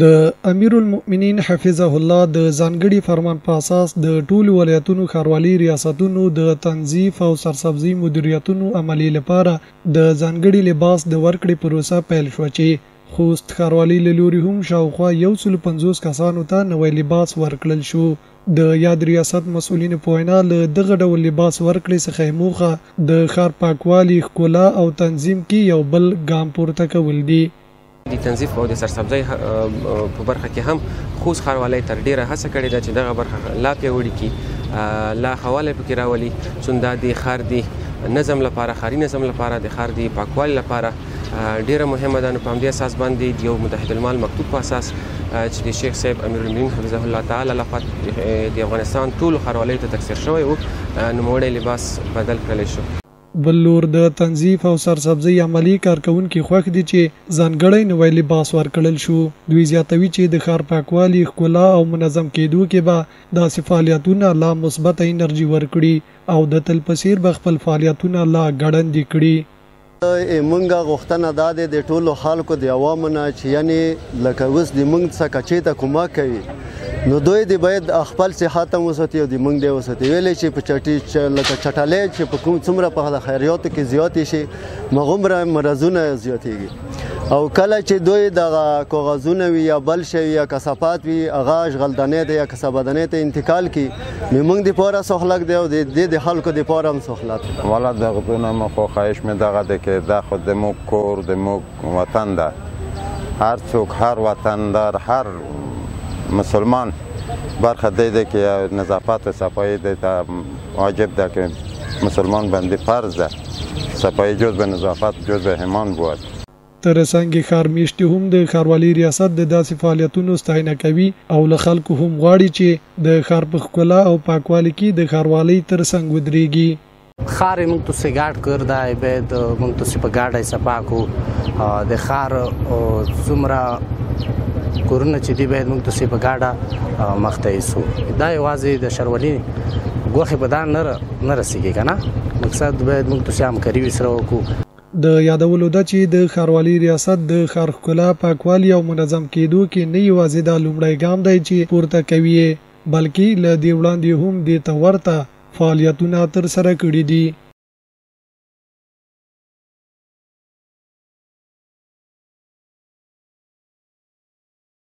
د امیر المؤمنین حفظه الله د ځانګړي فرمان په اساس د ټولو ولایتونو ښاروالي ریاستونو د تنظیف او سرسبزي مدیریتونو عملي لپاره د ځانګړي لباس د ورکړې پروسه پیل شوه چې خوست ښاروالي له لوري هم شاوخوا 150 کسانو ته نوی لباس ورکړل شو. د یاد ریاست مسؤلینو په وینا له دغه ډول لباس ورکړې څخه موخه د ښار پاکوالي ښکلا او تنظیم کې یو بل ګام پورته کول دي. د تنظیف او د سرسبزۍ په برخه کې هم خوست ښاروالۍ تر ډیره هڅه کړې ده چې دغه برخه لا پیاوړې کړي، لا ښه والی پکې راولي، څو دا د ښار د نظم لپاره، ښاري نظم لپاره، د ښار د پاکوالي لپاره ډیره مهمه ده. نو په همدې اساس باندې د یو متحد المال مکتوب په اساس چې د شیخ صاحب امیر المؤمنین حفظه الله تعالی لخوا د افغانستان ټولو ښاروالیو ته تکثیر شوی و، نوموړی لباس بدل کړلی شو. بل لور د تنظیف او سرسبزۍ عملي کارکونکي خوښ دي چې ځانګړی نوی لباس ورکړل شو. دوی زیاتوي چې د ښار پاکوالي ښکلا او منظم کېدو کې به داسې فعالیتونه لا مثبته انرژي ورکړي او د تلپسیر به خپل فعالیتونه لا ګړندي کړي. مونږه غوښتنه دا ده د ټولو خلکو د عوامو نه چې یعنې لکه اوس د مونږ څخه چې ته کومک کوي نو دوی د باید خپل صحت هم وساتي او د مونږ دی وساتي. ویلی چې په لکه چټلۍ چې په کوم څومره په خیریاتو کې زیاتې شي هغومره مرضونه زیاتېږي، او کله چې دوی دغه کاغذونه وي یا بل شی یا کثافات وي هغه اشغالدانۍ ته یا کثافاتدانۍ ته انتقال کړي نو موږ دپاره سهولت دی او د خلکو دپاره هم سهولت دی. والا دغه دونه مو خو خواهش مې دغه دی چې دا خو زموږ کور زموږ وطن ده، هر څوک هر وطندار هر مسلمان برخه دی که نظافت و صفایی دی واجب ده که مسلمان بنده فرض ده صفایی جز به نظافت جز به ایمان بود. تر څنګه ښار میشتي هم د ښاروالي ریاست د داسې فعالیتونو ستاینه کوي او له خلکو هم غواړي چې د ښار په ښکلا او پاکوالي کې د ښاروالۍ تر څنګ ودرېږي. خار موږ تو سیګاټ کردا باید موږ تو په ګاډه صفا کو د خار څومره کورونه چې دی باید موږ تو په ګاډه مخته ایسو. دا یوازې د شرولي غوخه بدان نه رسیږي کنه، مقصد باید موږ تو همکاري سره وکړو. د یادولو ده چې د ښاروالي ریاست د ښار ښکلا پاکوالي او منظم کېدو کې نه یوازې دا لومړی ګام دی چې پورته کوي بلکې له دې وړاندې هم دې ته ورته فعالیتونه ترسره کړي دي.